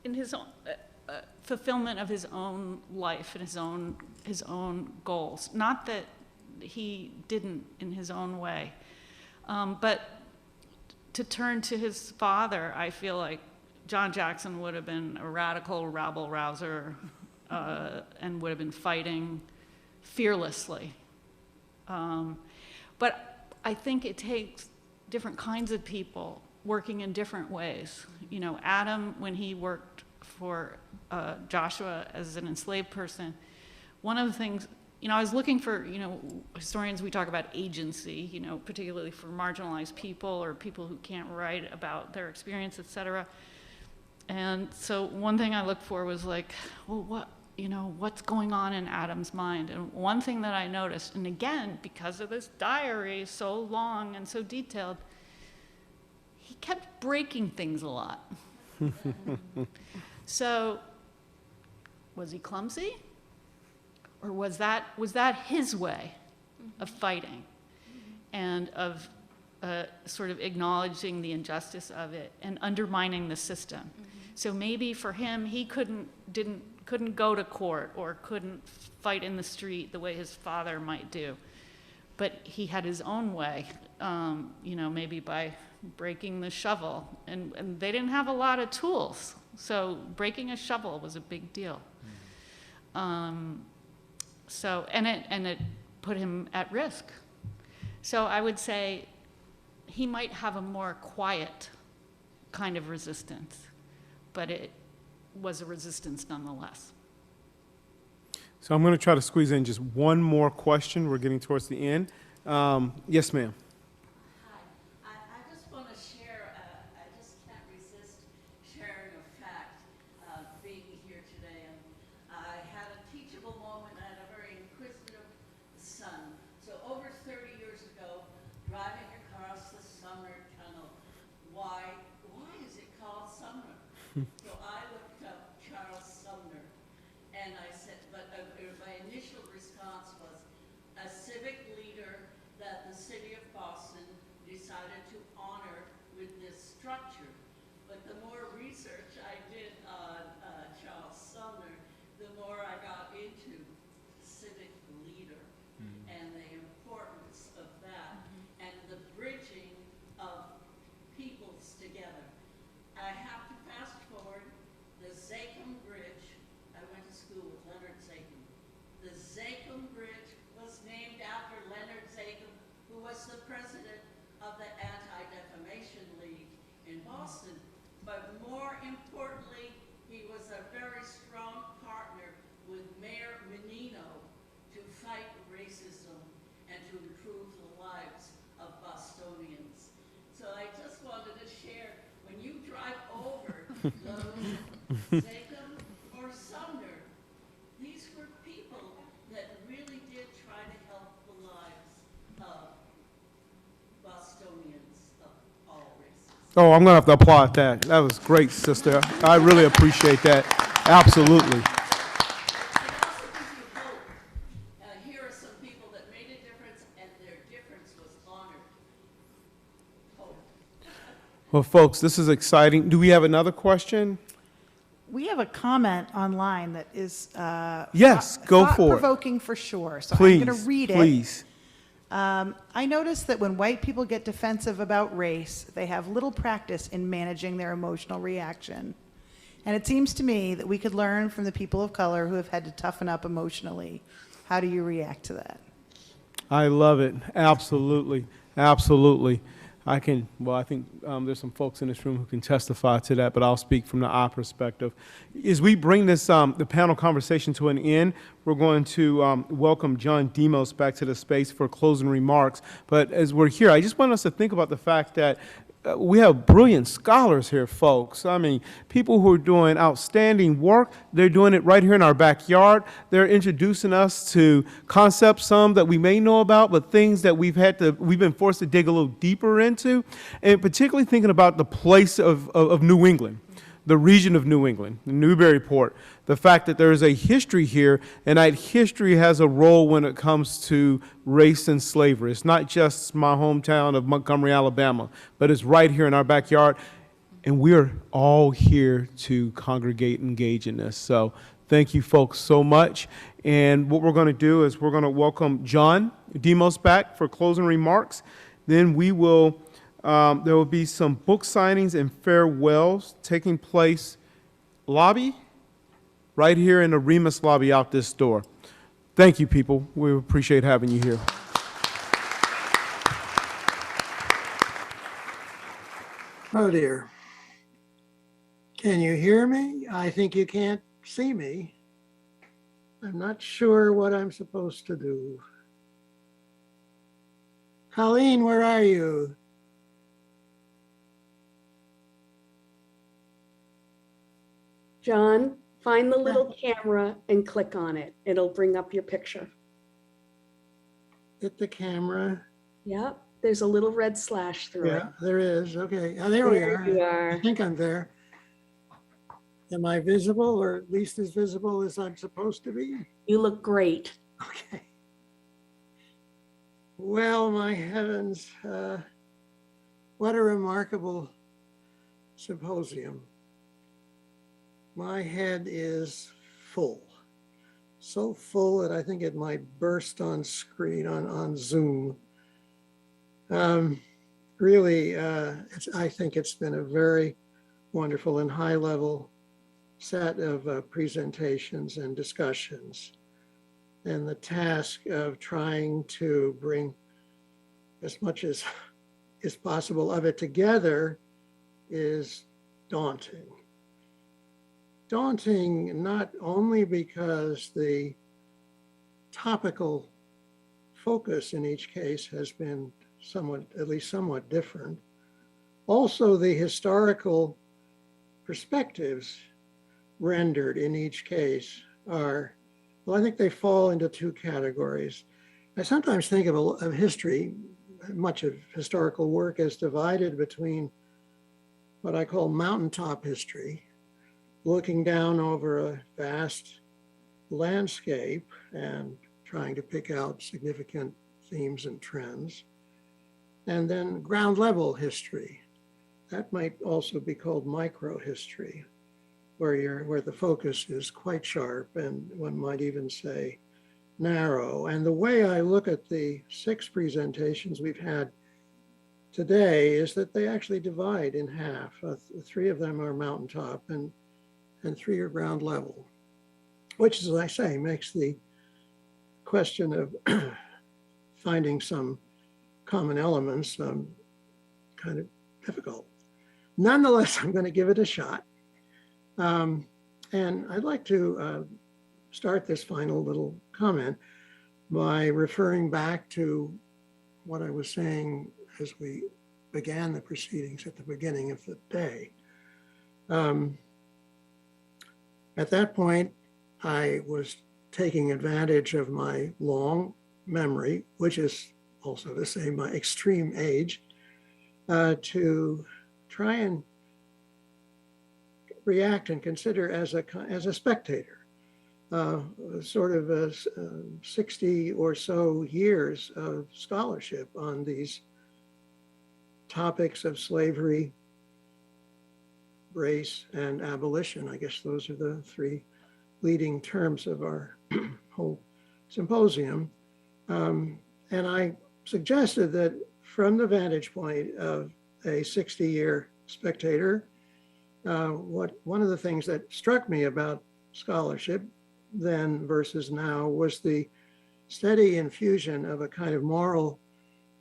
in his own fulfillment of his own life and his own goals. Not that he didn't in his own way, but to turn to his father, I feel like John Jackson would have been a radical rabble-rouser and would have been fighting fearlessly. But I think it takes different kinds of people working in different ways. You know, Adam, when he worked for Joshua as an enslaved person, one of the things, you know, I was looking for, you know, historians, we talk about agency, you know, particularly for marginalized people or people who can't write about their experience, et cetera. And so one thing I looked for was like, well, what, you know, what's going on in Adam's mind? And one thing that I noticed, and again, because of this diary so long and so detailed, he kept breaking things a lot. So, was he clumsy? Or was that his way of fighting and of sort of acknowledging the injustice of it and undermining the system? So maybe for him, he couldn't go to court or couldn't fight in the street the way his father might do. But he had his own way, you know, maybe by breaking the shovel. And they didn't have a lot of tools, so breaking a shovel was a big deal. So, and it put him at risk. So I would say he might have a more quiet kind of resistance, but it was a resistance nonetheless. So I'm going to try to squeeze in just one more question. We're getting towards the end. Yes, ma'am. Hi. I just want to share, I just can't resist sharing a fact being here today. And I had a teachable moment. I had a very inquisitive son. So over 30 years ago, driving across the Sumner Tunnel, why is it called Sumner? So I looked up Charles Sumner, and I said, but my initial response was a civic leader that the city of Boston decided to honor with this structure. But the more research I did on Charles Sumner, the more I got into civic leader and the importance of that and the bridging of peoples together. I have to fast forward Sakem or Sumner. These were people that really did try to help the lives of Bostonians of all races. Oh, I'm going to have to applaud that. That was great, sister. I really appreciate that. Absolutely. It also gives you hope. Here are some people that made a difference, and their difference was honored. Hope. Well, folks, this is exciting. Do we have another question? We have a comment online that is Yes, go for it. thought-provoking for sure. So Please, I'm going to read it. please. I noticed that when white people get defensive about race, they have little practice in managing their emotional reaction. And it seems to me that we could learn from the people of color who have had to toughen up emotionally. How do you react to that? I love it. Absolutely. Absolutely. I think there's some folks in this room who can testify to that, but I'll speak from the our perspective. As we bring this, the panel conversation to an end, we're going to welcome John Demos back to the space for closing remarks. But as we're here, I just want us to think about the fact that we have brilliant scholars here, folks. I mean, people who are doing outstanding work. They're doing it right here in our backyard. They're introducing us to concepts, some that we may know about, but things that we've been forced to dig a little deeper into. And particularly thinking about the place of New England, the region of New England, the Newburyport, the fact that there is a history here, and that history has a role when it comes to race and slavery. It's not just my hometown of Montgomery, Alabama, but it's right here in our backyard, and we're all here to congregate and engage in this. So thank you folks so much. And what we're going to do is we're going to welcome John Demos back for closing remarks. Then we will there will be some book signings and farewells taking place lobby, right here in the Remus lobby out this door. Thank you, people. We appreciate having you here. Oh dear. Can you hear me? I think you can't see me. I'm not sure what I'm supposed to do. Colleen, where are you? John, find the little camera and click on it. It'll bring up your picture. Hit the camera. Yep, there's a little red slash through it. Yeah, there is. Okay. Oh, there we are. You are. I think I'm there. Am I visible, or at least as visible as I'm supposed to be? You look great. Okay. Well, my heavens, what a remarkable symposium. My head is full, so full that I think it might burst on screen on Zoom. Really, I think it's been a very wonderful and high level set of presentations and discussions. And the task of trying to bring as much as is possible of it together is daunting. Daunting not only because the topical focus in each case has been at least somewhat different. Also, the historical perspectives rendered in each case are, well, I think they fall into two categories. I sometimes think of history, much of historical work, as divided between what I call mountaintop history, looking down over a vast landscape and trying to pick out significant themes and trends, and then ground level history. That might also be called micro history, where the focus is quite sharp and one might even say narrow. And the way I look at the 6 presentations we've had today is that they actually divide in half. 3 of them are mountaintop and 3 are ground level, which, as I say, makes the question of finding some common elements kind of difficult. Nonetheless, I'm going to give it a shot. And I'd like to start this final little comment by referring back to what I was saying as we began the proceedings at the beginning of the day. At that point, I was taking advantage of my long memory, which is also to say my extreme age, to try and react and consider as a spectator, sort of 60 or so years of scholarship on these topics of slavery, race, and abolition. I guess those are the three leading terms of our whole symposium. And I suggested that from the vantage point of a 60-year spectator, one of the things that struck me about scholarship then versus now was the steady infusion of a kind of moral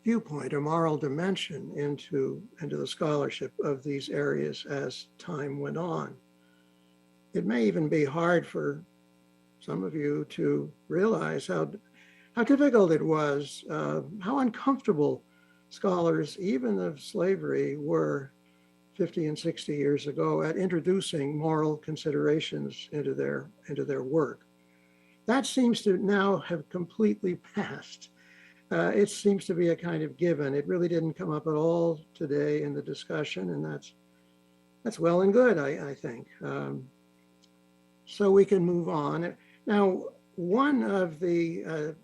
viewpoint or moral dimension into the scholarship of these areas as time went on. It may even be hard for some of you to realize how difficult it was, how uncomfortable scholars, even of slavery, were 50 and 60 years ago at introducing moral considerations into their work. That seems to now have completely passed. It seems to be a kind of given. It really didn't come up at all today in the discussion, and that's well and good, I think. So we can move on. Now, one of the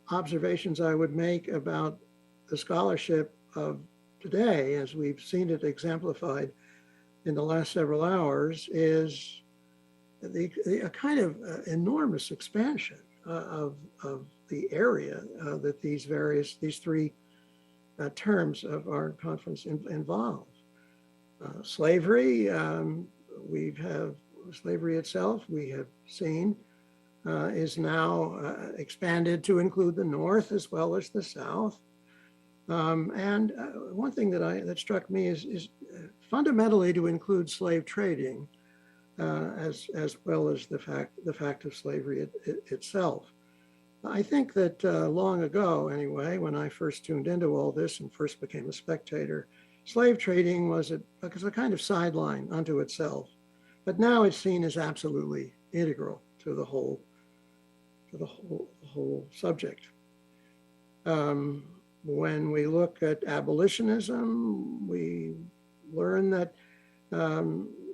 observations I would make about the scholarship of today, as we've seen it exemplified in the last several hours, is a kind of enormous expansion of the area that these three terms of our conference involve. Slavery, slavery itself, we have seen, is now expanded to include the North as well as the South. And one thing that struck me is fundamentally to include slave trading as well as the fact of slavery itself. I think that long ago, anyway, when I first tuned into all this and first became a spectator, slave trading was a kind of sideline unto itself. But now it's seen as absolutely integral to the whole subject. When we look at abolitionism, we learn that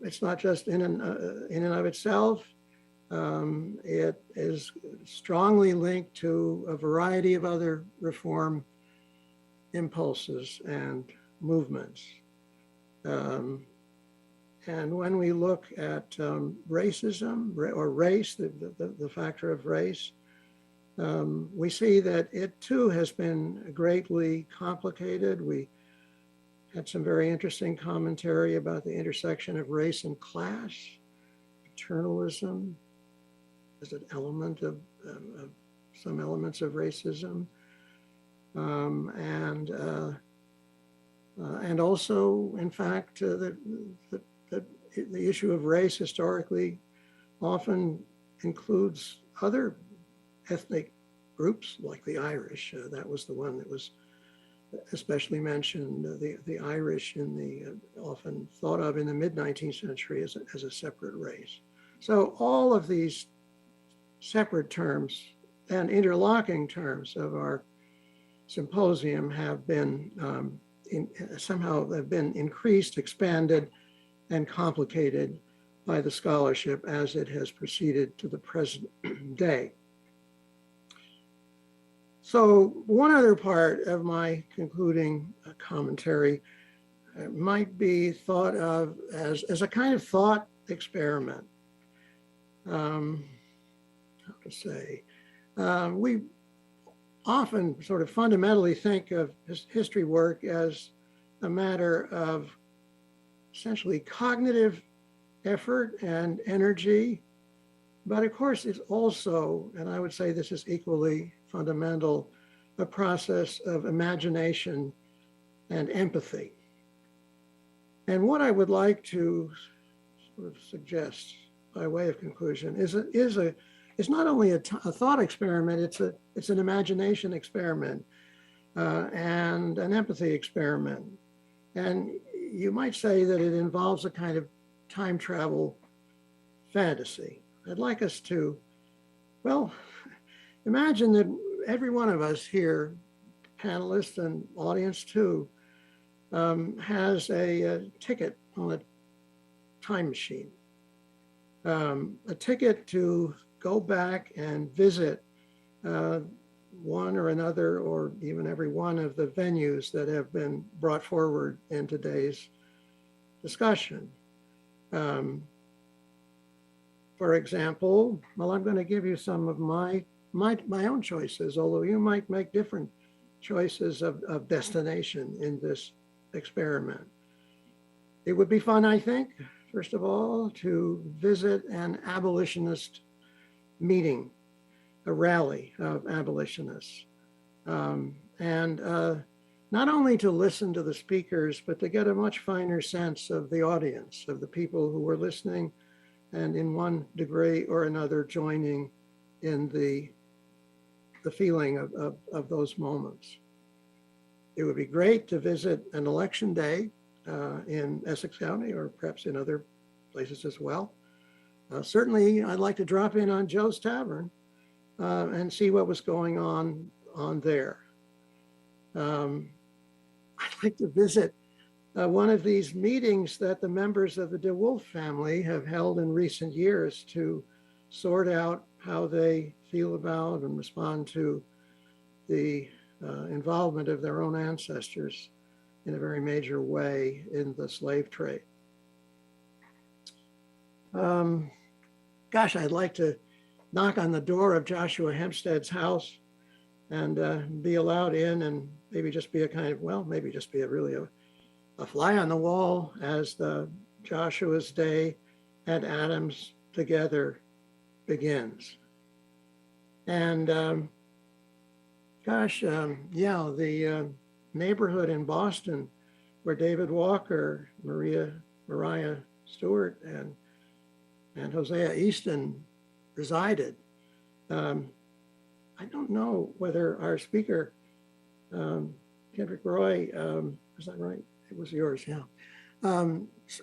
it's not just in and of itself. It is strongly linked to a variety of other reform impulses and movements. And when we look at racism or race, the factor of race, we see that it too has been greatly complicated. We had some very interesting commentary about the intersection of race and class, paternalism as an element of some elements of racism, and also, in fact, the issue of race historically often includes other ethnic groups like the Irish. That was the one that was especially mentioned, the Irish often thought of in the mid-19th century as a separate race. So all of these separate terms and interlocking terms of our symposium have been somehow have been increased, expanded, and complicated by the scholarship as it has proceeded to the present day. So one other part of my concluding commentary might be thought of as a kind of thought experiment. How to say? We often sort of fundamentally think of history work as a matter of essentially cognitive effort and energy. But of course, it's also, and I would say this is equally fundamental, a process of imagination and empathy. And what I would like to sort of suggest by way of conclusion is not only a thought experiment, it's an imagination experiment and an empathy experiment. And you might say that it involves a kind of time travel fantasy. I'd like us to, well, imagine that every one of us here, panelists and audience too, has a ticket on a time machine, a ticket to go back and visit one or another, or even every one of the venues that have been brought forward in today's discussion. For example, well, I'm going to give you some of my own choices, although you might make different choices of destination in this experiment. It would be fun, I think, first of all, to visit an abolitionist meeting, a rally of abolitionists. And not only to listen to the speakers, but to get a much finer sense of the audience, of the people who were listening and in one degree or another joining in the feeling of those moments. It would be great to visit an election day in Essex County, or perhaps in other places as well. Certainly, I'd like to drop in on Joe's Tavern and see what was going on there. I'd like to visit one of these meetings that the members of the DeWolf family have held in recent years to sort out how they feel about and respond to the involvement of their own ancestors in a very major way in the slave trade. Gosh, I'd like to knock on the door of Joshua Hempstead's house and be allowed in, and maybe just be a kind of, well, maybe just be a fly on the wall as the Joshua's Day and Adams together begins. And gosh, yeah, the neighborhood in Boston where David Walker, Mariah Stewart, and Hosea Easton resided. I don't know whether our speaker, Kendrick Roy, is that right? It was yours, yeah.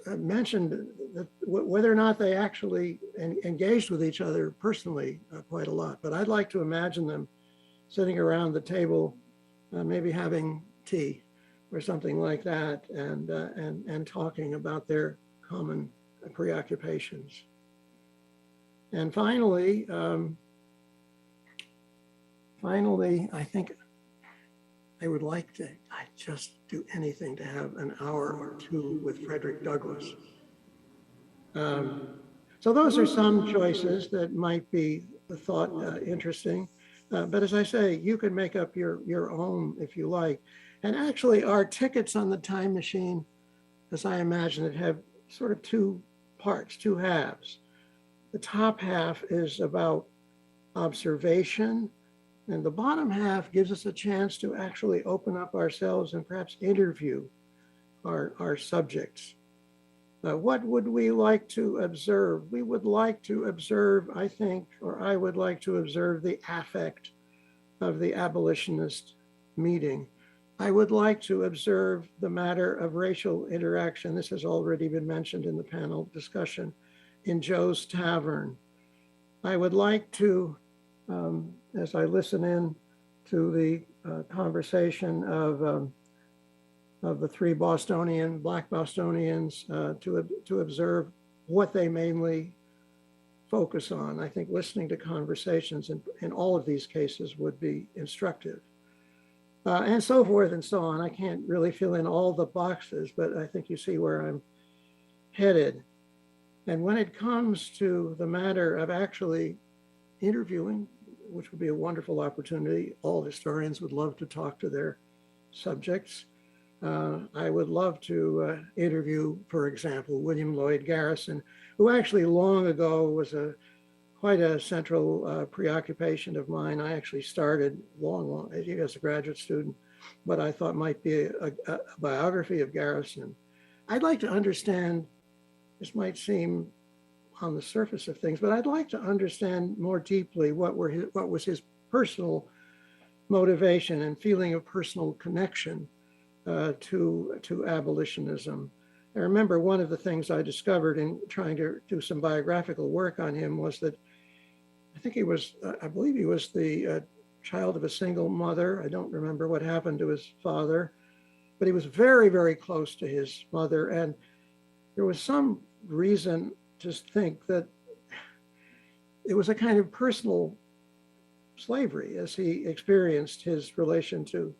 Mentioned that whether or not they actually engaged with each other personally quite a lot, but I'd like to imagine them sitting around the table, maybe having tea or something like that, and talking about their common preoccupations. And finally, I think I would like to, I'd just do anything to have an hour or two with Frederick Douglass. So those are some choices that might be thought interesting. But as I say, you can make up your own if you like. And actually our tickets on the time machine, as I imagine it, have sort of two parts, two halves. The top half is about observation, and the bottom half gives us a chance to actually open up ourselves and perhaps interview our subjects. What would we like to observe? We would like to observe, I think, or I would like to observe the affect of the abolitionist meeting. I would like to observe the matter of racial interaction. This has already been mentioned in the panel discussion in Joe's Tavern. I would like to, as I listen in to the conversation of the three Black Bostonians, to observe what they mainly focus on. I think listening to conversations in all of these cases would be instructive. And so forth and so on. I can't really fill in all the boxes, but I think you see where I'm headed. And when it comes to the matter of actually interviewing, which would be a wonderful opportunity, all historians would love to talk to their subjects. I would love to interview, for example, William Lloyd Garrison, who actually long ago was quite a central preoccupation of mine. I actually started long as a graduate student, but I thought might be a biography of Garrison. I'd like to understand, this might seem on the surface of things, but I'd like to understand more deeply what was his personal motivation and feeling of personal connection to abolitionism, I remember one of the things I discovered in trying to do some biographical work on him was that I believe he was the child of a single mother. I don't remember what happened to his father, but he was very, very close to his mother. And there was some reason to think that it was a kind of personal slavery as he experienced his relation to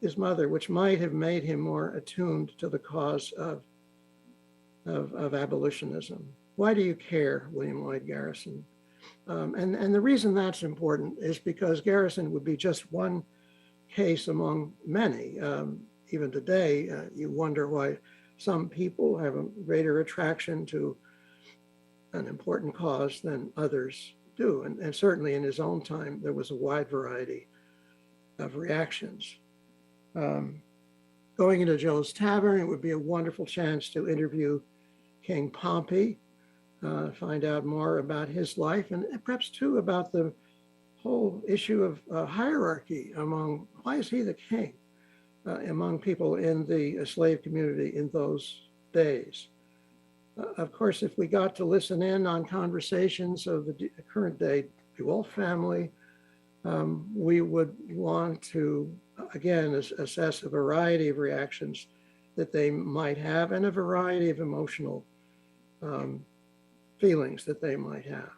his mother, which might have made him more attuned to the cause of abolitionism. Why do you care, William Lloyd Garrison? And the reason that's important is because Garrison would be just one case among many. Even today, you wonder why some people have a greater attraction to an important cause than others do. And certainly in his own time, there was a wide variety of reactions. Going into Joe's Tavern, it would be a wonderful chance to interview King Pompey, find out more about his life, and perhaps too about the whole issue of hierarchy among, why is he the king among people in the slave community in those days. Of course, if we got to listen in on conversations of the current day DeWolf family, we would want to, again, assess a variety of reactions that they might have and a variety of emotional feelings that they might have.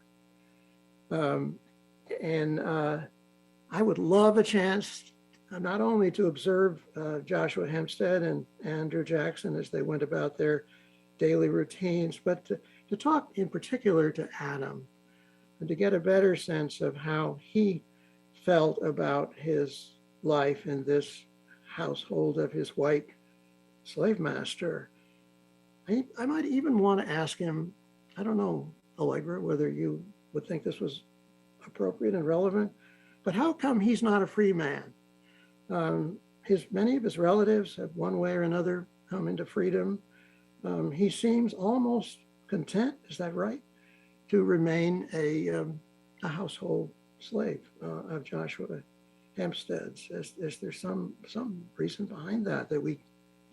I would love a chance not only to observe Joshua Hempstead and Andrew Jackson as they went about their daily routines, but to talk in particular to Adam and to get a better sense of how he felt about his life in this household of his white slave master. I might even want to ask him, I don't know, Allegra, whether you would think this was appropriate and relevant, but how come he's not a free man? Many of his relatives have one way or another come into freedom. He seems almost content, is that right, to remain a household slave of Joshua Hempstead's. Is there some reason behind that we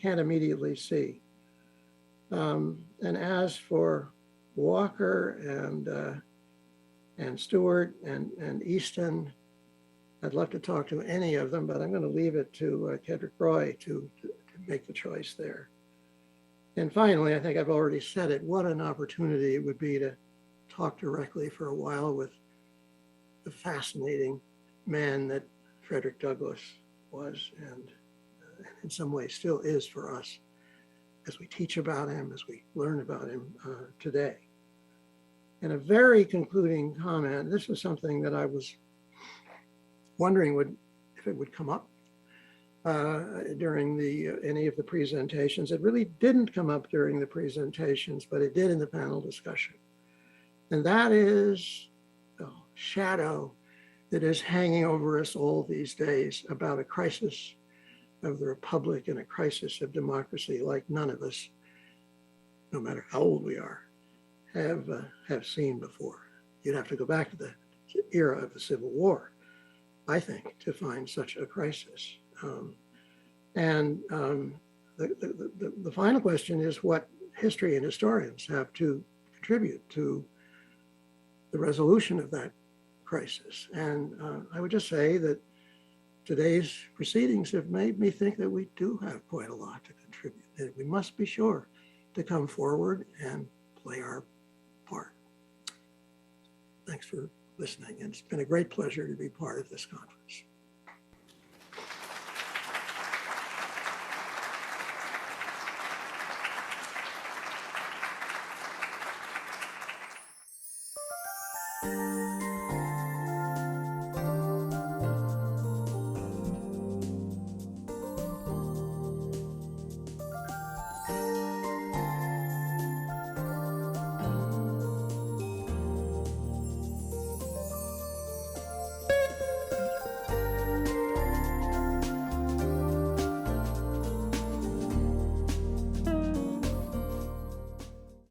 can't immediately see? And as for Walker and Stewart and Easton, I'd love to talk to any of them, but I'm going to leave it to Kedrick Roy to make the choice there. And finally, I think I've already said it, what an opportunity it would be to talk directly for a while with the fascinating man that Frederick Douglass was, and in some ways still is for us as we teach about him, as we learn about him today. And a very concluding comment, this was something that I was wondering if it would come up during any of the presentations. It really didn't come up during the presentations, but it did in the panel discussion. And that is the shadow that is hanging over us all these days about a crisis of the republic and a crisis of democracy like none of us, no matter how old we are, have seen before. You'd have to go back to the era of the Civil War, I think, to find such a crisis. The final question is what history and historians have to contribute to the resolution of that crisis. And I would just say that today's proceedings have made me think that we do have quite a lot to contribute, that we must be sure to come forward and play our part. Thanks for listening. And it's been a great pleasure to be part of this conference.